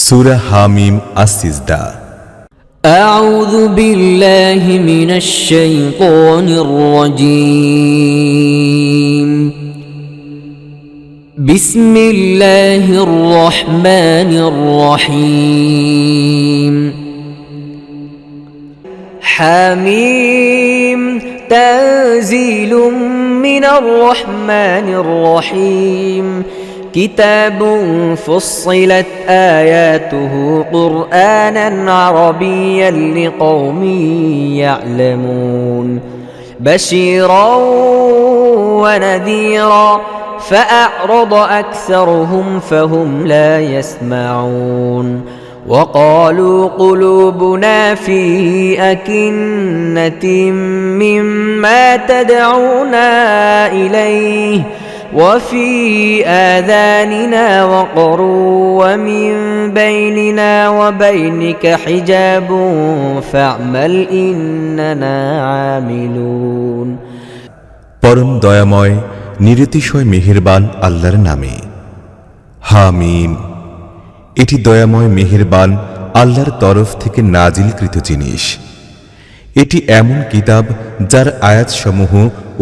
সূরা হামিম আস-সিজদা। আউযু বিল্লাহি মিনাশ শাইতানির রাজীম। বিসমিল্লাহির রহমানির রহিম। হামিম তানজিলুম মিনার রহমানির রহিম। كتاب فصلت آياته قرآنا عربيا لقوم يعلمون بشيرا ونذيرا فأعرض أكثرهم فهم لا يسمعون وقالوا قلوبنا في أكنة مما تدعونا إليه وفي آذاننا وقر ومن بيننا وبينك حجاب فاعمل إننا عاملون। পরম দয়াময় নিরতিশয় মেহেরবান আল্লাহর নামে। হামিম। এটি দয়াময় মেহেরবান আল্লাহর তরফ থেকে নাজিলকৃত জিনিস। এটি এমন কিতাব যার আয়াতসমূহ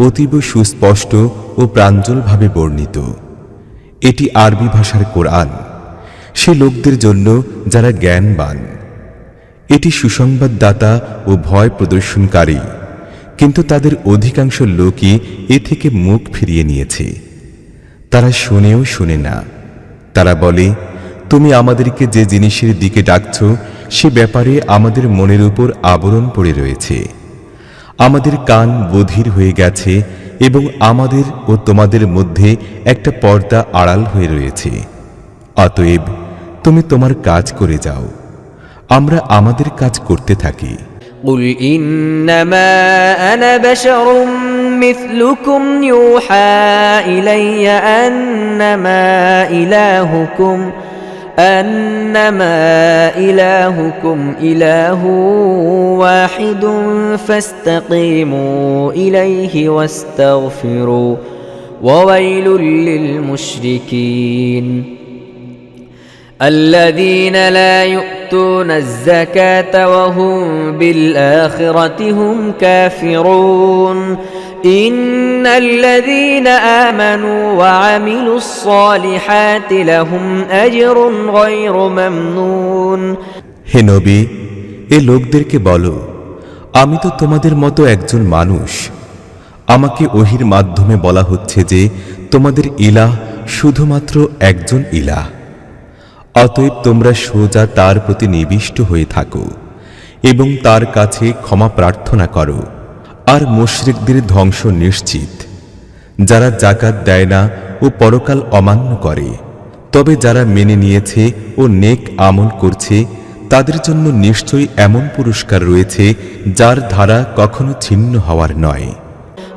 অতীব সুস্পষ্ট ও প্রাঞ্জলভাবে বর্ণিত। এটি আরবি ভাষার কোরআন, সে লোকদের জন্য যারা জ্ঞানবান। এটি সুসংবাদদাতা ও ভয় প্রদর্শনকারী, কিন্তু তাদের অধিকাংশ লোকই এ থেকে মুখ ফিরিয়ে নিয়েছে। তারা শুনেও শুনে না। তারা বলে, তুমি আমাদেরকে যে জিনিসের দিকে ডাকছ সে ব্যাপারে আমাদের মনের উপর আবরণ পড়ে রয়েছে। আমাদের কান বধির হয়ে গেছে এবং আমাদের ও তোমাদের মধ্যে একটা পর্দা আড়াল হয়ে রয়েছে। অতএব তুমি তোমার কাজ করে যাও, আমরা আমাদের কাজ করতে থাকি। قل إنما أنا بشر مثلكم يوحى إلي أنما إلهكم إله واحد فاستقيموا إليه واستغفروا وويل للمشركين الذين لا يؤتون الزكاة وهم بالآخرة هم كافرون إن الذين آمنوا وعملوا الصالحات لهم أجر غير ممنون। হে নবী, এ লোকদেরকে বলো, আমি তো তোমাদের মতো একজন মানুষ। আমাকে ওহির মাধ্যমে বলা হচ্ছে যে তোমাদের ইলাহ শুধুমাত্র একজন ইলাহ। অতএব তোমরা সোজা তার প্রতি নিবিষ্ট হয়ে থাকো এবং তার কাছে ক্ষমা প্রার্থনা করো। আর মুশরিকদের ধ্বংস নিশ্চিত, যারা যাকাত দেয় না ও পরকাল অমান্য করে। তবে যারা মেনে নিয়েছে ও নেক আমল করছে তাদের জন্য নিশ্চয়ই এমন পুরস্কার রয়েছে যার ধারা কখনো ছিন্ন হওয়ার নয়।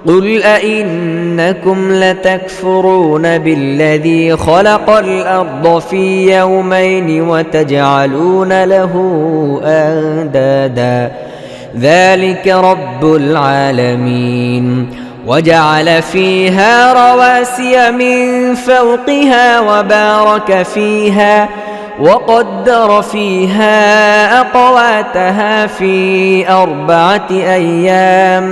قل أئنكم لتكفرون بالذي خلق الأرض في يومين وتجعلون له أندادا ذلك رب العالمين وجعل فيها رواسي من فوقها وبارك فيها وقدر فيها أقواتها في 4 أيام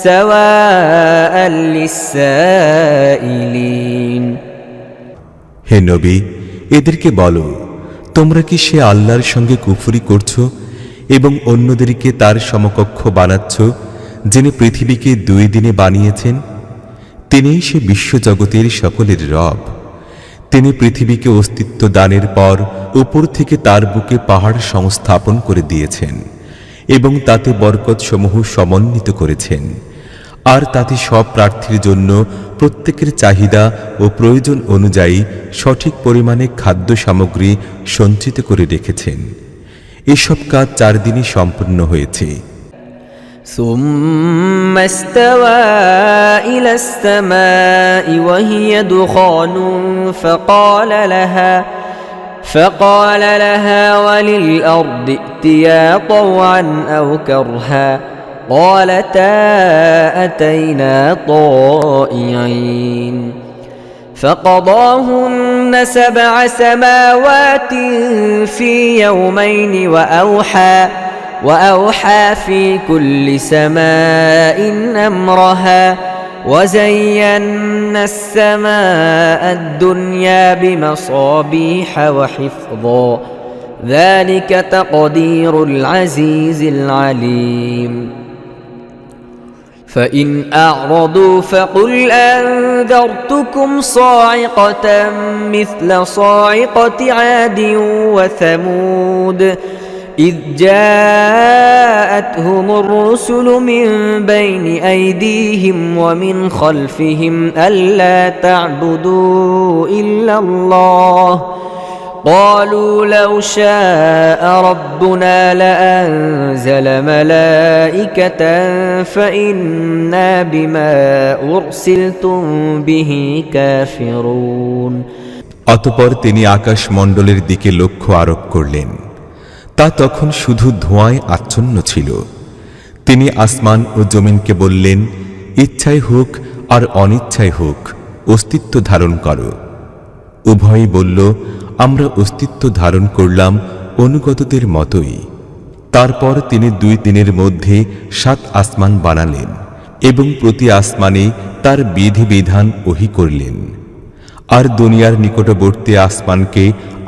سواء للسائلين। হে নবী, এদেরকে বলো, তোমরা কি সে আল্লাহর সঙ্গে কুফরি করছো এবং অন্যদেরকে তার সমকক্ষ বানাচ্ছ, যিনি পৃথিবীকে 2 দিনে বানিয়েছেন? তিনিই সে বিশ্বজগতের সকলের রব। তিনি পৃথিবীকে অস্তিত্ব দানের পর উপর থেকে তার বুকে পাহাড় সংস্থাপন করে দিয়েছেন এবং তাতে বরকতসমূহ সমন্বিত করেছেন। আর তাতে সব প্রার্থীর জন্য প্রত্যেকের চাহিদা ও প্রয়োজন অনুযায়ী সঠিক পরিমাণে খাদ্য সামগ্রী সঞ্চিত করে রেখেছেন। এসব কাজ 4 দিনই সম্পন্ন হয়েছে। ثم استوى إلى السماء وهي دخان فقال لها وللأرض ائتيا طوعا أو كرها قالتا أتينا طائعين فقضاهن سبع سماوات في يومين وأوحى في كل سماء أمرها وزينا السماء الدنيا بمصابيح وحفظا ذلك تقدير العزيز العليم فإن أعرضوا فقل أنذرتكم صاعقة مثل صاعقة عاد وثمود إذ جاءتهم الرسل من بين أيديهم ومن خلفهم ألا تعبدوا إلا الله قالوا لو شاء ربنا لأنزل ملائكة فإنا بما أرسلتم به كافرون অতঃপর তিনি আকাশমণ্ডলের দিকে লক্ষ্য আরোপ করলেন। তা তখন শুধু ধোঁয়ায় আচ্ছন্ন ছিল। তিনি আসমান ও জমিনকে বললেন, ইচ্ছাই হোক আর অনিচ্ছাই হোক অস্তিত্ব ধারণ করো। উভয়ই বলল, আমরা অস্তিত্ব ধারণ করলাম অনুগতদের মতোই। তারপর তিনি 2 দিনের মধ্যে 7 আসমান বানালেন এবং প্রতি আসমানে তার বিধিবিধান ওহী করলেন। আর দুনিয়ার নিকটবর্তী আসমানকে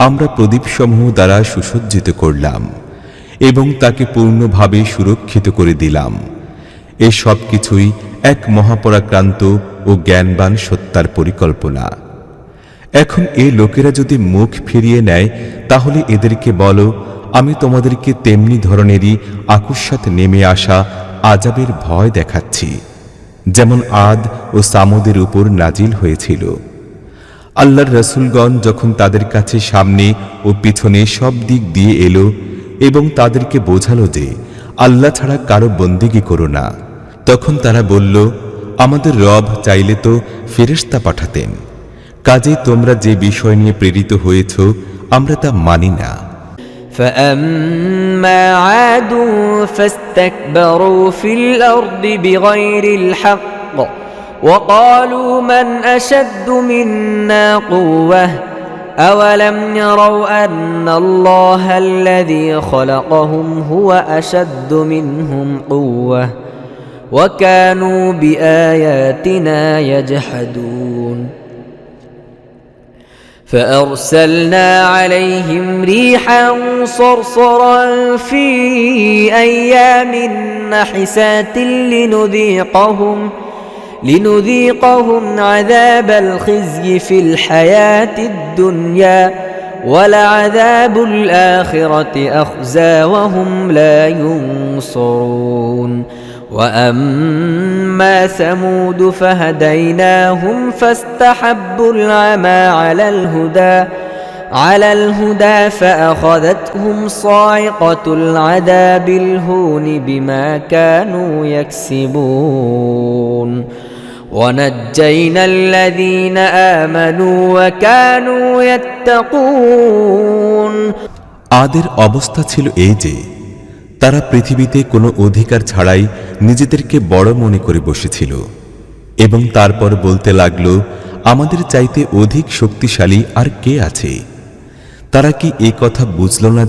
আমরা প্রদীপসমূহ দ্বারা সুসজ্জিত করলাম এবং তাকে পূর্ণভাবে সুরক্ষিত করে দিলাম। এই সব কিছুই এক মহাপরাক্রান্ত ও জ্ঞানবান সত্তার পরিকল্পনা। এখন এই লোকেরা যদি মুখ ফিরিয়ে নেয় তাহলে এদেরকে বলো, আমি তোমাদেরকে তেমনি ধরনেরই আকস্মাৎ নেমে আসা আযাবের ভয় দেখাচ্ছি, যেমন আদ ও সামুদের উপর নাজিল হয়েছিল। আল্লাহর রাসূলগণ যখন তাদের কাছে সামনে ও পিছনে সব দিক দিয়ে এলো এবং তাদেরকে বোঝালো যে আল্লাহ ছাড়া কারো বন্দেগী করো না, তখন তারা বলল, আমাদের রব চাইলে তো ফেরেশতা পাঠাতেন, কাজেই তোমরা যে বিষয় নিয়ে প্রেরিত হয়েছ আমরা তা মানি না। فأما عاد فاستكبروا في الأرض بغير الحق وقالوا من أشد منا قوة أولم يروا أن الله الذي خلقهم هو أشد منهم قوة وكانوا بآياتنا يجحدون فأرسلنا عليهم ريحا صرصرا في أيام نحسات لنذيقهم عذاب الخزي في الحياة الدنيا ولعذاب الآخرة أخزى وهم لا ينصرون وأما ثمود فهديناهم فاستحبوا العمى على الهدى فأخذتهم صاعقة العذاب الهون بما كانوا يكسبون ونجينا الذين آمنوا وكانوا يتقون আদের অবস্থা ছিল এই যে তারা পৃথিবীতে কোনো অধিকার ছাড়াই নিজেদেরকে বড় মনে করে বসেছিল এবং তারপর বলতে লাগলো, আমাদের চাইতে অধিক শক্তিশালী আর কে আছে? তারা কি এই কথা বুঝল না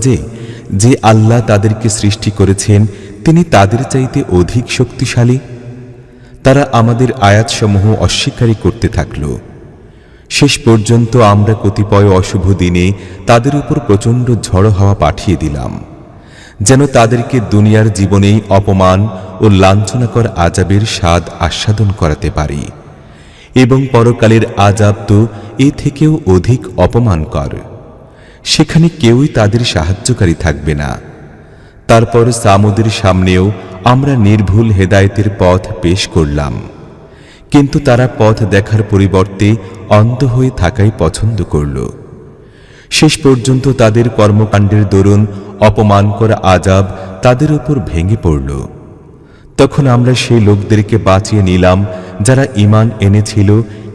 যে আল্লাহ তাদেরকে সৃষ্টি করেছেন তিনি তাদের চাইতে অধিক শক্তিশালী? তারা আমাদের আয়াতসমূহ অস্বীকারী করতে থাকল। শেষ পর্যন্ত আমরা কতিপয় অশুভ দিনে তাদের উপর প্রচণ্ড ঝড়ো হাওয়া পাঠিয়ে দিলাম, যেন তাদেরকে দুনিয়ার জীবনেই অপমান ও লাঞ্ছনাকর আযাবের স্বাদ আস্বাদন করাতে পারি, এবং পরকালের আযাব তো এ থেকেও অধিক অপমানকর। সেখানে কেউই তাদের সাহায্যকারী থাকবে না। তারপর সামুদের সামনেও আমরা নির্ভুল হেদায়েতের পথ পেশ করলাম, কিন্তু তারা পথ দেখার পরিবর্তে অন্ধ হয়ে থাকাই পছন্দ করল। শেষ পর্যন্ত তাদের কর্মকাণ্ডের দরুন অপমান করা আযাব তাদের উপর ভেঙে পড়ল। তখন আমরা সেই লোকদেরকে বাঁচিয়ে নিলাম যারা ঈমান এনেছিল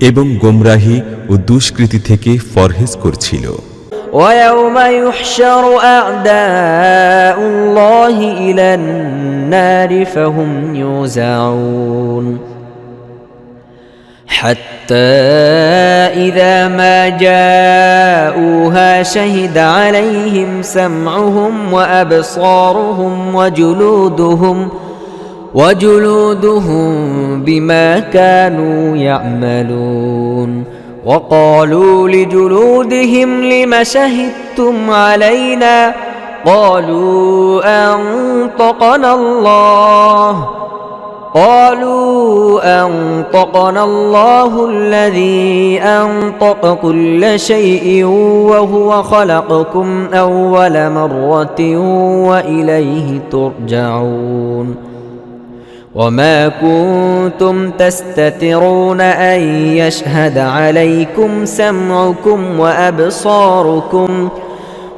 এবং গোমরাহি ও দুষ্কৃতি থেকে পরহেজ করছিল। ويوم يحشر أعداء الله إلى النار فهم يوزعون حتى إذا ما جاءوها شهد عليهم سمعهم وأبصارهم وجلودهم بما كانوا يعملون وقالوا لجلودهم لم شهدتم علينا قالوا أنطقنا الله الذي أنطق كل شيء وهو خلقكم أول مرة وإليه ترجعون وما كنتم تستترون أن يشهد عليكم سمعكم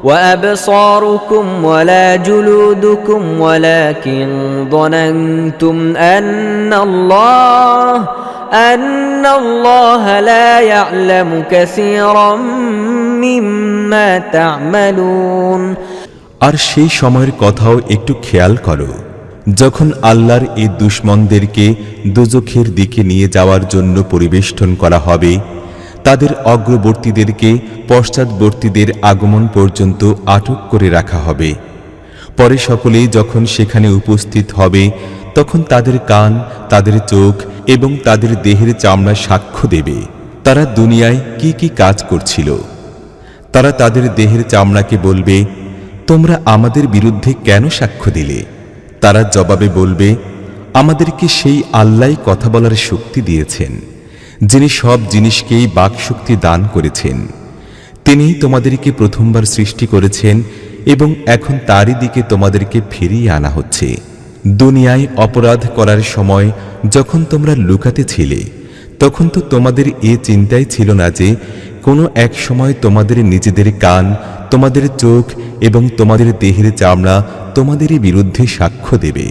وأبصاركم ولا جلودكم ولكن ظننتم أن الله لا يعلم كثيرا مما تعملون আর সেই সময়ের কথাও একটু খেয়াল করো যখন আল্লাহর এই দুশমনদেরকে দোজখের দিকে নিয়ে যাওয়ার জন্য পরিবেষ্টন করা হবে তাদের অগ্রবর্তীদেরকে পশ্চাৎবর্তীদের আগমন পর্যন্ত আটক করে রাখা হবে পরে সকলেই যখন সেখানে উপস্থিত হবে তখন তাদের কান তাদের চোখ এবং তাদের দেহের চামড়া সাক্ষ্য দেবে তারা দুনিয়ায় কি কি কাজ করছিল তারা তাদের দেহের চামড়াকে বলবে তোমরা আমাদের বিরুদ্ধে কেন সাক্ষ্য দিলে তারা জবাবে বলবে আমাদেরকে সেই আল্লাহই কথা বলার শক্তি দিয়েছেন যিনি সব জিনিসকেই বাকশক্তি দান করেছেন তিনিই তোমাদেরকে প্রথমবার সৃষ্টি করেছেন এবং এখন তারই দিকে তোমাদেরকে ফিরিয়ে আনা হচ্ছে দুনিয়ায় অপরাধ করার সময় যখন তোমরা লুকাতে ছিলে তখন তো তোমাদের এ চিন্তাই ছিল না যে কোনো এক সময় তোমাদের নিজেদের কান তোমাদের চোখ এবং তোমাদের দেহের চামড়া তোমাদেরই বিরুদ্ধে সাক্ষ্য দেবে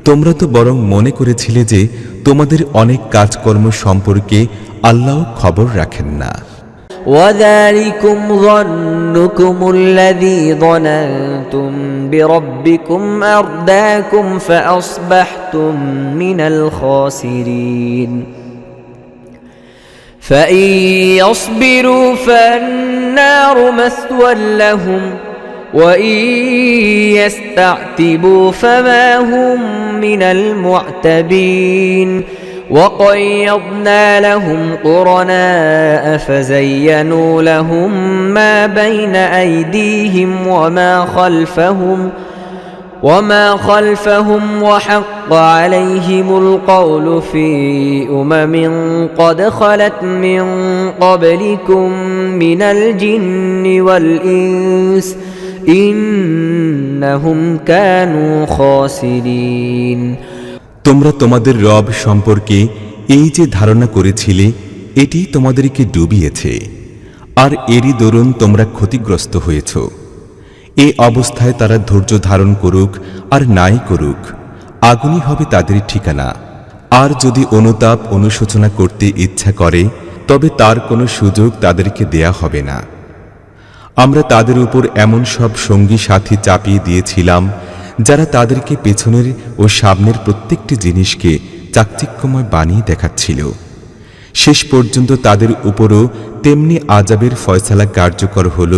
তোমরা তো বরং মনে করেছিলে যে তোমাদের অনেক কাজকর্ম সম্পর্কে আল্লাহ খবর রাখেন না وذلكم ظنكم الذي ظننتم بربكم أرداكم فأصبحتم من الخاسرين فإن يصبروا فالنار مثوى لهم وإن يستعتبوا فما هم من المعتبين وقيضنا لهم قرناء فزينوا لهم ما بين أيديهم وما خلفهم وحق عليهم القول في قد خلت من قبلكم من الجن والإنس إنهم كانوا خاسرين তোমরা তোমাদের রব সম্পর্কে এই যে ধারণা করেছিলে এটি তোমাদেরকে ডুবিয়েছে আর এরই দরুন তোমরা ক্ষতিগ্রস্ত হয়েছ এই অবস্থায় তারা ধৈর্য ধারণ করুক আর নাই করুক আগুনই হবে তাদের ঠিকানা আর যদি অনুতাপ অনুশোচনা করতে ইচ্ছা করে তবে তার কোনো সুযোগ তাদেরকে দেয়া হবে না আমরা তাদের উপর এমন সব সঙ্গী সাথী চাপিয়ে দিয়েছিলাম যারা তাদেরকে পেছনের ও সামনের প্রত্যেকটি জিনিসকে চাকচিক্যময় বানিয়ে দেখাচ্ছিল শেষ পর্যন্ত তাদের উপরও তেমনি আযাবের ফয়সালা কার্যকর হল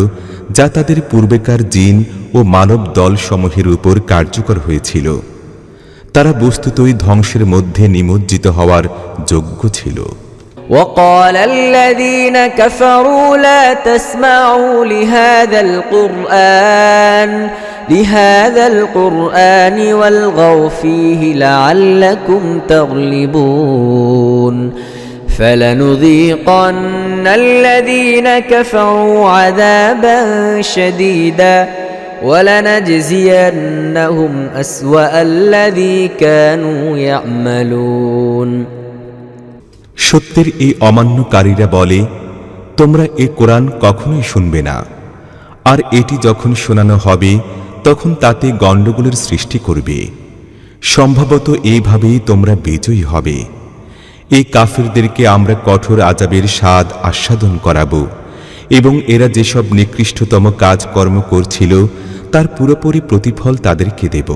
যা তাদের পূর্বেকার জিন ও মানব দলসমূহের উপর কার্যকর হয়েছিল তারা বস্তুতই ধ্বংসের মধ্যে নিমজ্জিত হওয়ার যোগ্য ছিল وقال الذين كفروا لا تسمعوا لهذا القرآن والغوا فيه لعلكم تغلبون فلنذيقن الذين كفروا عذابا شديدا ولنجزينهم أسوأ الذي كانوا يعملون সত্যের এই অমান্যকারীরা বলে তোমরা এই কোরআন কখনোই শুনবে না আর এটি যখন শোনানো হবে তখন তাতে গণ্ডগোলের সৃষ্টি করবে সম্ভবত এইভাবেই তোমরা বিজয়ী হবে এই কাফিরদেরকে আমরা কঠোর আযাবের স্বাদ আস্বাদন করাবো এবং এরা যেসব নিকৃষ্টতম কাজকর্ম করছিল তার পুরোপুরি প্রতিফল তাদেরকে দেব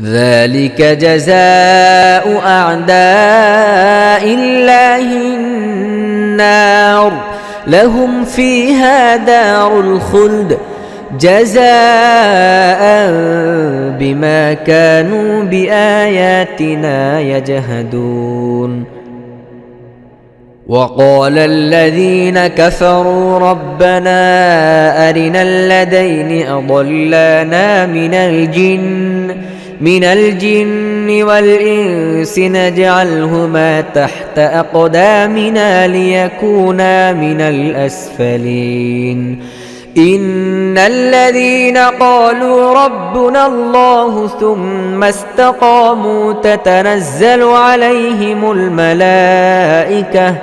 ذلك جزاء أعداء الله النار لهم فيها دار الخلد جزاء بما كانوا بآياتنا يجهدون وقال الذين كفروا ربنا أرنا الذين أضلانا من الجن والإنس نجعلهما تحت أقدامنا ليكونا من الأسفلين إن الذين قالوا ربنا الله ثم استقاموا تتنزل عليهم الملائكة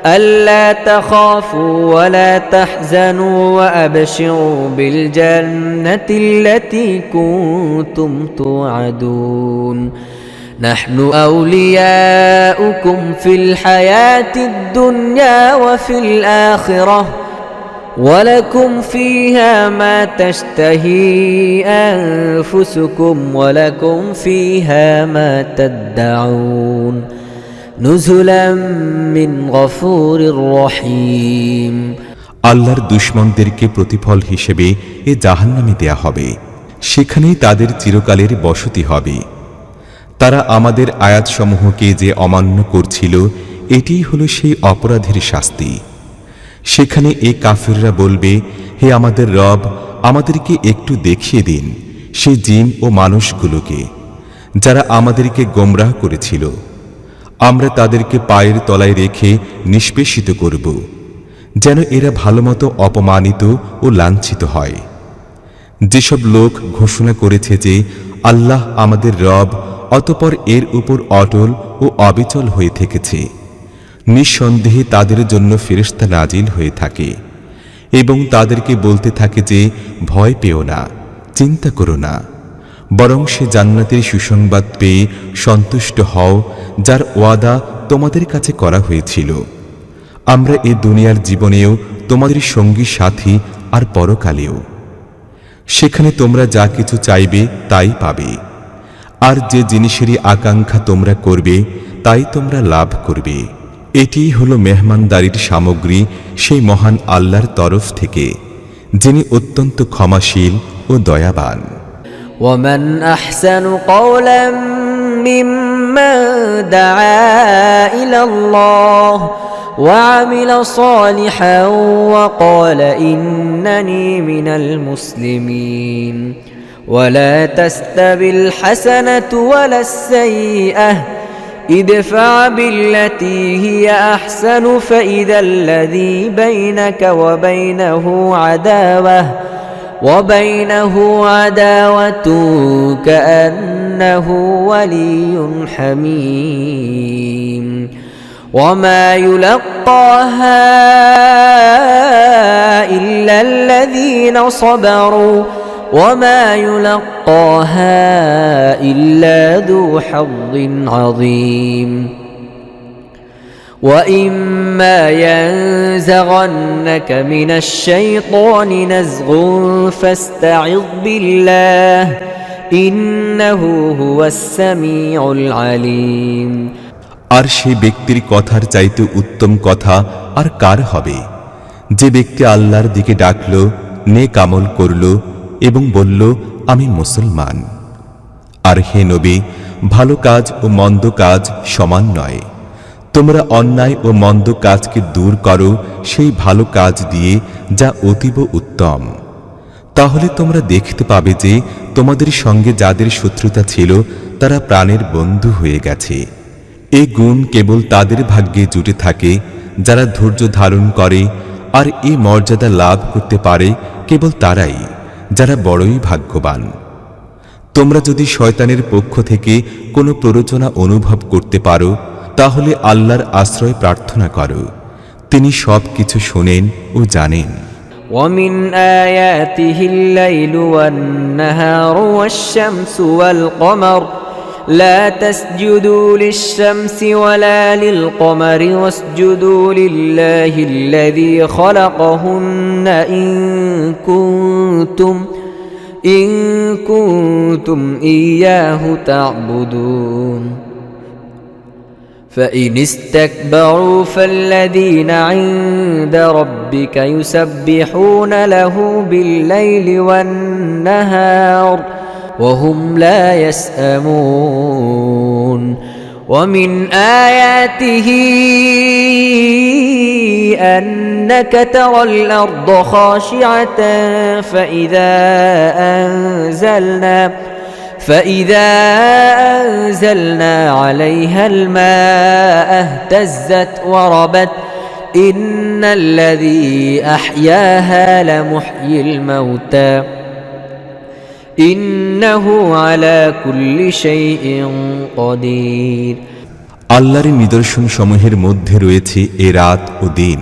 ألا تخافوا ولا تحزنوا وأبشروا بالجنة التي كنتم توعدون نحن أولياؤكم في الحياة الدنيا وفي الآخرة ولكم فيها ما تشتهي أنفسكم ولكم فيها ما تدعون نزلا من غفور رحيم আল্লাহর দুশমনদেরকে প্রতিফল হিসেবে এ জাহান্নামে দেয়া হবে, সেখানেই তাদের চিরকালের বসতি হবে। তারা আমাদের আয়াতসমূহকে যে অমান্য করছিল, এটিই হলো সেই অপরাধের শাস্তি। সেখানে এ কাফিররা বলবে, হে আমাদের রব, আমাদেরকে একটু দেখিয়ে দিন সেই জিন ও মানুষগুলোকে যারা আমাদেরকে গোমরাহ করেছিল। আমরা তাদেরকে পায়ের তলায় রেখে নিষ্পেষিত করব, যেন এরা ভালোমতো অপমানিত ও লাঞ্ছিত হয়। যেসব লোক ঘোষণা করেছে যে আল্লাহ আমাদের রব, অতঃপর এর উপর অটল ও অবিচল হয়ে থেকেছে, নিঃসন্দেহে তাদের জন্য ফেরেশতা নাজিল হয়ে থাকে এবং তাদেরকে বলতে থাকে যে ভয় পেও না, চিন্তা করো না, বরং সে জান্নাতের সুসংবাদ পেয়ে সন্তুষ্ট হও যার ওয়াদা তোমাদের কাছে করা হয়েছিল। আমরা এ দুনিয়ার জীবনেও তোমাদের সঙ্গী সাথী আর পরকালেও। সেখানে তোমরা যা কিছু চাইবে তাই পাবে, আর যে জিনিসেরই আকাঙ্ক্ষা তোমরা করবে তাই তোমরা লাভ করবে। এটিই হলো মেহমানদারির সামগ্রী সেই মহান আল্লাহর তরফ থেকে, যিনি অত্যন্ত ক্ষমাশীল ও দয়াবান। ومن أحسن قولا ممن دعا إلى الله وعمل صالحا وقال إنني من المسلمين ولا تستوي الحسنة ولا السيئة ادفع بالتي هي أحسن فإذا الذي بينك وبينه عداوة كأنه ولي حميم وما يلقاها إلا الذين صبروا وما يلقاها إلا ذو حظ عظيم وإما ينزغنك من الشيطان نزغ فاستعذ بالله إنه هو السميع العليم আর সে ব্যক্তির কথার চাইতে উত্তম কথা আর কার হবে, যে ব্যক্তি আল্লাহর দিকে ডাকল, নেক আমল করল এবং বলল আমি মুসলমান। আর হে নবী, ভালো কাজ ও মন্দ কাজ সমান নয়। তোমরা অন্যায় ও মন্দ কাজকে দূর করো সেই ভালো কাজ দিয়ে, যা অতীব উত্তম। তাহলে তোমরা দেখতে পাবে যে তোমাদের সঙ্গে যাদের শত্রুতা ছিল তারা প্রাণের বন্ধু হয়ে গেছে। এই গুণ কেবল তাদের ভাগ্যে জুটে থাকে যারা ধৈর্য ধারণ করে, আর এই মর্যাদা লাভ করতে পারে কেবল তারাই যারা বড়ই ভাগ্যবান। তোমরা যদি শয়তানের পক্ষ থেকে কোনো প্ররোচনা অনুভব করতে পারো, তাহলে আল্লাহর আশ্রয় প্রার্থনা করো, তিনি সব কিছু শোনেন ও জানেন। ومن آياته الليل والنهار والشمس والقمر لا تسجدوا للشمس ولا للقمر واسجدوا لله الذي خلقهن إن إن كنتم إياه تعبدون فإن استكبروا فالذين عند ربك يسبحون له بالليل والنهار وهم لا يسأمون ومن آياته أنك ترى الأرض خاشعة فإذا أنزلنا عليها الماء اهتزت وربت إن الذي أحياها لمحيي الموتى إنه على كل شيء قدير আল্লাহর নিদর্শন সমূহের মধ্যে রয়েছে এ রাত ও দিন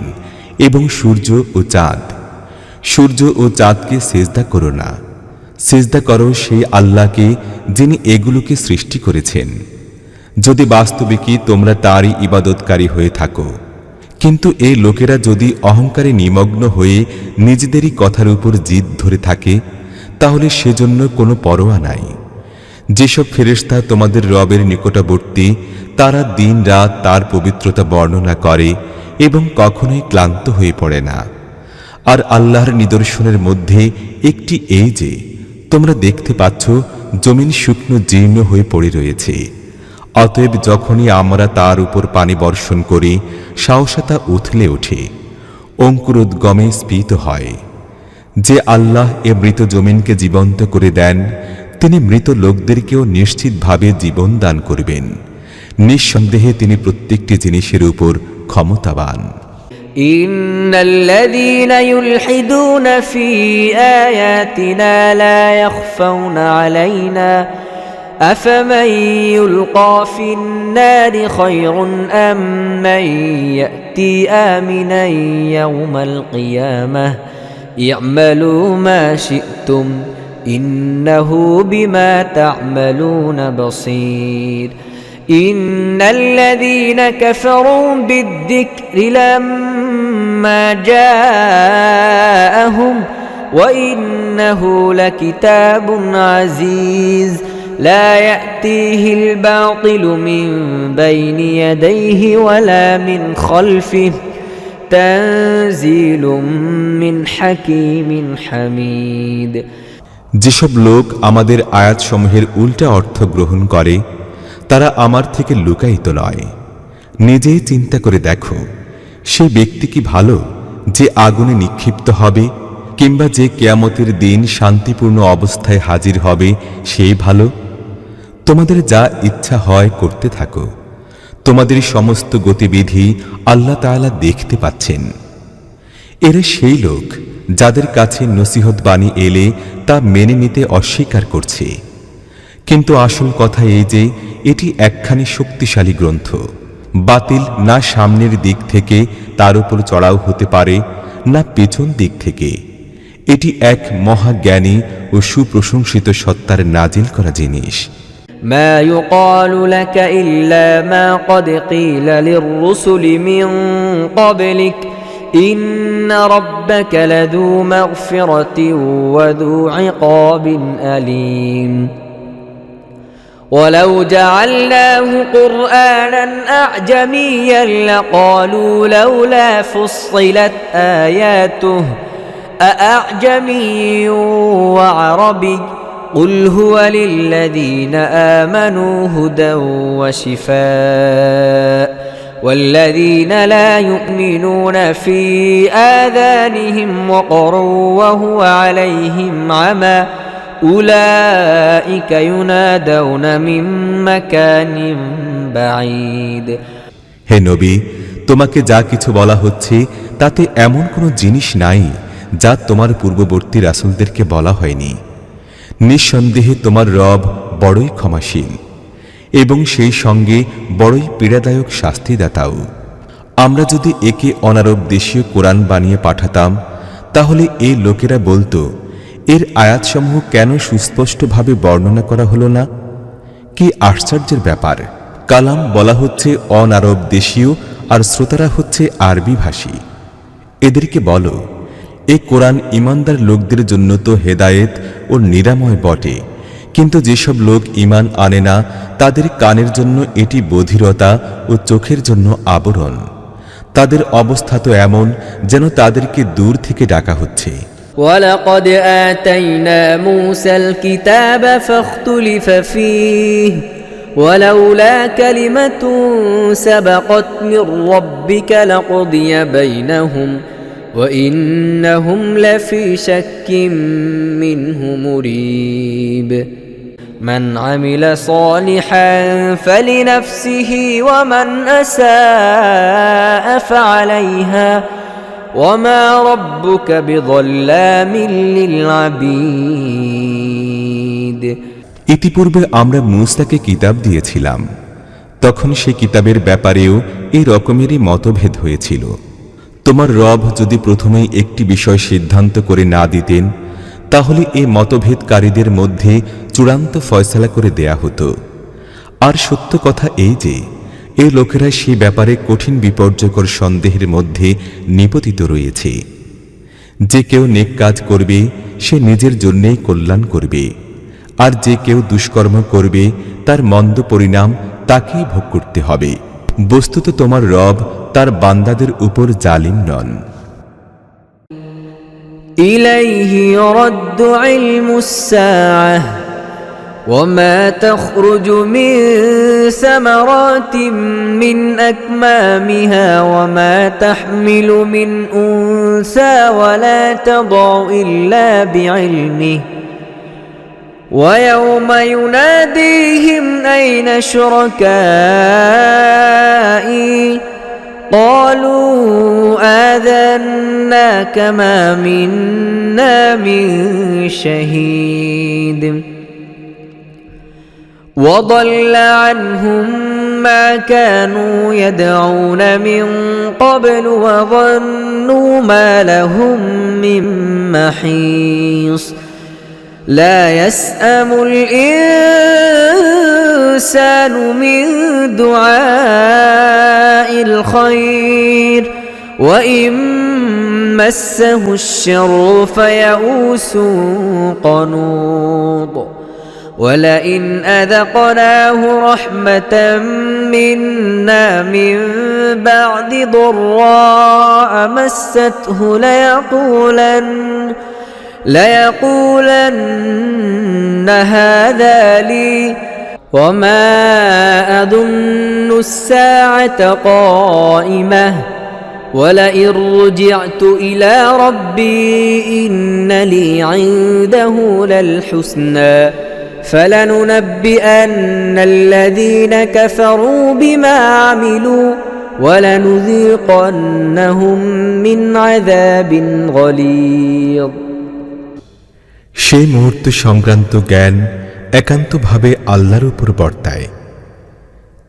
এবং সূর্য ও চাঁদ। সূর্য ও চাঁদকে সিজদা করো না, সিজদা করো সেই আল্লাহকে যিনি এগুলোকে সৃষ্টি করেছেন, যদি বাস্তবিকই তোমরা তারই ইবাদতকারী হয়ে থাকো। কিন্তু এই লোকেরা যদি অহংকারে নিমগ্ন হয়ে নিজেদেরই কথার উপর জিদ ধরে থাকে, তাহলে সেজন্য কোনো পরোয়া নাই। যেসব ফেরেশতা তোমাদের রবের নিকটবর্তী, তারা দিন রাত তার পবিত্রতা বর্ণনা করে এবং কখনোই ক্লান্ত হয়ে পড়ে না। আর আল্লাহর নিদর্শনের মধ্যে একটি এই যে তোমরা দেখতে পাচ্ছ জমিন শুকনো জীর্ণ হয়ে পড়ে রয়েছে, অতএব যখনই আমরা তার উপর পানি বর্ষণ করি সাহসতা উথলে ওঠে, অঙ্কুরোদ্গমে স্ফীত হয়। যে আল্লাহ এ মৃত জমিনকে জীবন্ত করে দেন, তিনি মৃত লোকদেরকেও নিশ্চিতভাবে জীবন দান করবেন। নিঃসন্দেহে তিনি প্রত্যেকটি জিনিসের উপর ক্ষমতাবান। إن الذين يلحدون في آياتنا لا يخفون علينا أفمن يلقى في النار خير أم من يأتي آمنا يوم القيامة اعملوا ما شئتم إنه بما تعملون بصير إن الذين كفروا بالذكر لما جاءهم وإنه لكتاب عزيز لا يأتيه الباطل من بين يديه ولا من خلفه تنزيل من حكيم حميد যেসব লোক আমাদের আয়াতসমূহের উল্টা অর্থ গ্রহণ করে তারা আমার থেকে লুকায়িত নয়। নিজেই চিন্তা করে দেখো, সেই ব্যক্তি কি ভালো যে আগুনে নিক্ষিপ্ত হবে, কিংবা যে কিয়ামতের দিন শান্তিপূর্ণ অবস্থায় হাজির হবে সেই ভালো? তোমাদের যা ইচ্ছা হয় করতে থাকো, তোমাদের সমস্ত গতিবিধি আল্লাহ তাআলা দেখতে পাচ্ছেন। এরা সেই লোক যাদের কাছে নসিহত বাণী এলে তা মেনে নিতে অস্বীকার করছে। কিন্তু আসল কথা এই যে এটি একখানি শক্তিশালী গ্রন্থ, বাতিল না সামনের দিক থেকে তার উপর চড়াও হতে পারে না পেছন দিক থেকে। এটি এক মহাজ্ঞানী ও সুপ্রশংসিত সত্তার নাজিল করা জিনিস। ما يقال لك إلا ما قد قيل للرسل من قبلك إن ربك لذو مغفرة وذو عقاب أليم ولو جعلناه قرآنا أعجميا لقالوا لولا فصلت آياته أأعجمي وعربي قل هو للذين آمنوا هدى وشفاء والذين لا يؤمنون في آذانهم وقر وهو عليهم عمى أولئك ينادون من مكان بعيد হে নবী, তোমাকে যা কিছু বলা হচ্ছে তাতে এমন কোনো জিনিস নাই যা তোমার পূর্ববর্তী রাসূলদেরকে বলা হয়নি। নিঃসন্দেহে তোমার রব বড়ই ক্ষমাশীল এবং সেই সঙ্গে বড়ই পীড়াদায়ক শাস্তিদাতাও। আমরা যদি একে অনারব দেশীয় কোরআন বানিয়ে পাঠাতাম, তাহলে এই লোকেরা বলতো, এর আয়াতসমূহ কেন সুস্পষ্টভাবে বর্ণনা করা হলো না? কি আশ্চর্যের ব্যাপার! কালাম বলা হচ্ছে অনারব দেশীয় আর শ্রোতারা হচ্ছে আরবি ভাষী। এদেরকে বলো, এই কোরআন ঈমানদার লোকদের জন্য তো হেদায়েত ও নিরাময় বটে, কিন্তু যেসব লোক ঈমান আনে না তাদের কানের জন্য এটি বধিরতা ও চোখের জন্য আবরণ। তাদের অবস্থা তো এমন যেন তাদেরকে দূর থেকে ডাকা হচ্ছে। ولقد آتينا موسى الكتاب فاختلف فيه ولولا كلمة سبقت من ربك لقضي بينهم وإنهم لفي شك منه مريب من عمل صالحا فلنفسه ومن أساء فعليها وما ربك بظلام للعبيد ইতিপূর্বে আমরা মূসাকে কিতাব দিয়েছিলাম, তখন সে কিতাবের ব্যাপারেও এই রকমেরই মতভেদ হয়েছিল। তোমার রব যদি প্রথমেই একটি বিষয় সিদ্ধান্ত করে না দিতেন তাহলে এই মতভেদকারীদের মধ্যে চূড়ান্ত ফয়সালা করে দেয়া হতো। আর সত্য কথা এই যে এই লোকেরা সে ব্যাপারে কঠিন বিপর্যয়কর সন্দেহের মধ্যে নিপতিত রয়েছে। যে কেউ নেক কাজ করবে সে নিজের জন্যেই কল্যাণ করবে, আর যে কেউ দুষ্কর্ম করবে তার মন্দ পরিণাম তাকেই ভোগ করতে হবে। বস্তুত তোমার রব তার বান্দাদের উপর জালিম নন। ইলাইহি ইউরাদ্দু ইলমুস সাআহ وما تخرج من ثمرات من أكمامها وما تحمل من أنثى ولا تضع إلا بعلمه ويوم يناديهم أين شركائي قالوا آذناك ما منا من شهيد وضل عنهم ما كانوا يدعون من قبل وظنوا ما لهم من محيص لا يسأم الإنسان من دعاء الخير وإن مسه الشر فيئوس قنوط ولئن أذقناه رحمة منا من بعد ضراء مسته ليقولن هذا لي وما أظن الساعة قائمة ولئن رجعت إلى ربي إن لي عنده للحسنى فلننبئن الذين كفروا بما عملوا ولنذيقنهم من عذاب غليظ সেই মুহূর্ত সংক্রান্ত জ্ঞান একান্তভাবে আল্লাহর উপর বর্তায়।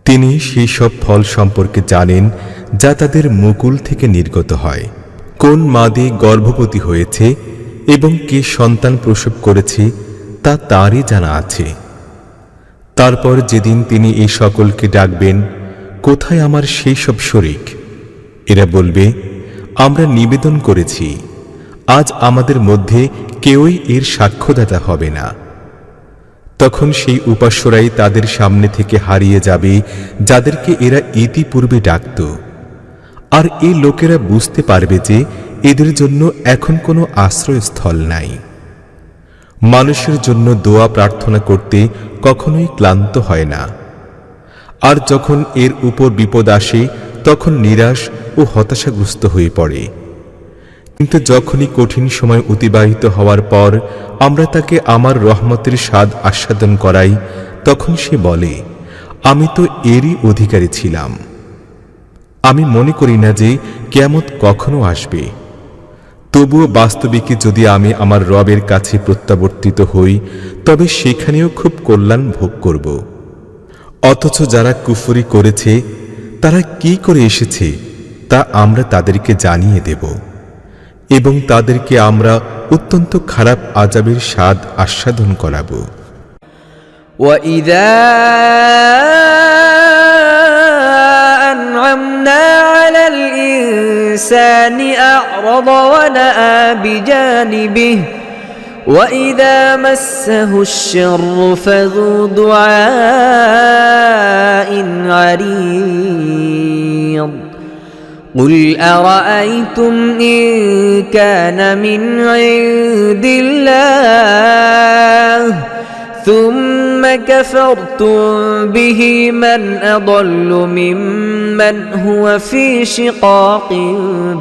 তিনি সেই সব ফল সম্পর্কে জানেন যা তাদের মুকুল থেকে নির্গত হয়, কোন মাদি গর্ভবতী হয়েছে এবং কে সন্তান প্রসব করেছে তা তারই জানা আছে। তারপর যেদিন তিনি এই সকলকে ডাকবেন, কোথায় আমার সেই সব শরীক? এরা বলবে, আমরা নিবেদন করেছি, আজ আমাদের মধ্যে কেউই এর সাক্ষ্যদাতা হবে না। তখন সেই উপাস্যরাই তাদের সামনে থেকে হারিয়ে যাবে যাদেরকে এরা ইতিপূর্বে ডাকত, আর এই লোকেরা বুঝতে পারবে যে এদের জন্য এখন কোনো আশ্রয়স্থল নাই। মানুষের জন্য দোয়া প্রার্থনা করতে কখনোই ক্লান্ত হয় না, আর যখন এর উপর বিপদ আসে তখন নিরাশ ও হতাশাগ্রস্ত হয়ে পড়ে। কিন্তু যখনই কঠিন সময় অতিবাহিত হওয়ার পর আমরা তাকে আমার রহমতের স্বাদ আস্বাদন করাই, তখন সে বলে, আমি তো এরই অধিকারী ছিলাম। আমি মনে করি না যে কিয়ামত কখনো আসবে। তবুও বাস্তবিকে যদি আমি আমার রবের কাছে প্রত্যাবর্তিত হই তবে সেখানেও খুব কল্যাণ ভোগ করব। অথচ যারা কুফরি করেছে তারা কি করে এসেছে তা আমরা তাদেরকে জানিয়ে দেব, এবং তাদেরকে আমরা অত্যন্ত খারাপ আযাবের স্বাদ আস্বাদন করাব। وَإِذَا أنعمنا على الإنسان أعرض ونأى بجانبه وإذا مسه الشر فذو دعاء عريض قل أرأيتم إن كان من عند الله ثم كفرتم به من أضل ممن هو في شقاق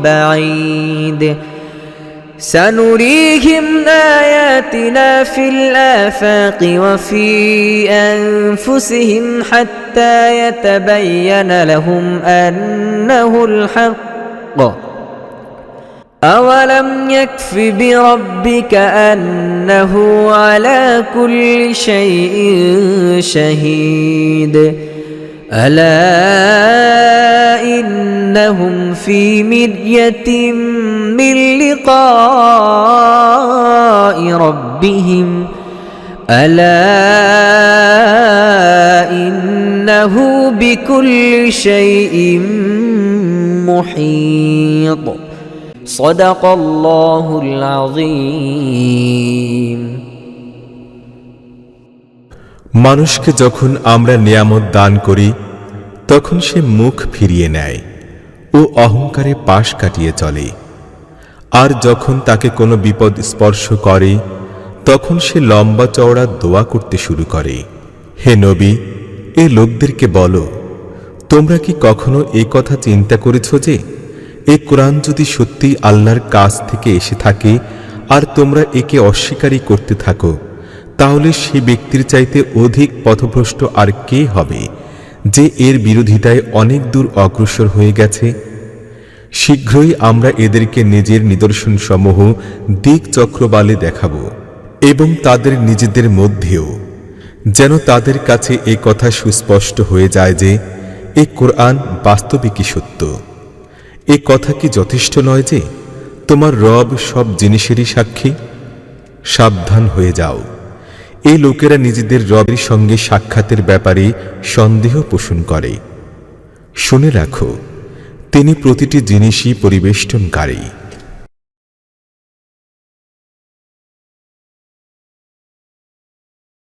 بعيد سنريهم آياتنا في الآفاق وفي أنفسهم حتى يتبين لهم أنه الحق أولم يكف بربك أنه على كل شيء شهيد ألا إنهم في مرية من لقاء ربهم ألا إنه بكل شيء محيط صدق الله العظيم মানুষকে যখন আমরা নিয়ামত দান করি তখন সে মুখ ফিরিয়ে নেয় ও অহংকারে পাশ কাটিয়ে চলে আর যখন তাকে কোনো বিপদ স্পর্শ করে তখন সে লম্বা চওড়া দোয়া করতে শুরু করে হে নবী এ লোকদেরকে বলো তোমরা কি কখনো এই কথা চিন্তা করেছ যে এই কোরআন যদি সত্যি আল্লাহর কাছ থেকে এসে থাকে আর তোমরা একে অস্বীকারই করতে থাকো তাহলে সেই ব্যক্তির চাইতে অধিক পথভ্রষ্ট আর কে হবে যে এর বিরোধিতায় অনেক দূর অগ্রসর হয়ে গেছে শীঘ্রই আমরা এদেরকে নিজের নিদর্শনসমূহ দিক চক্রবালে দেখাব এবং তাদের নিজেদের মধ্যেও যেন তাদের কাছে এই কথা সুস্পষ্ট হয়ে যায় যে এই কোরআন বাস্তবিকই সত্য এই কথা কি যথেষ্ট নয় যে তোমার রব সব জিনিসেরই সাক্ষী সাবধান হয়ে যাও এই লোকেরা নিজেদের রবের সঙ্গে সাক্ষাতের ব্যাপারে সন্দেহ পোষণ করে শুনে রাখো তিনি প্রতিটি জিনিসই পরিবেষ্টনকারী।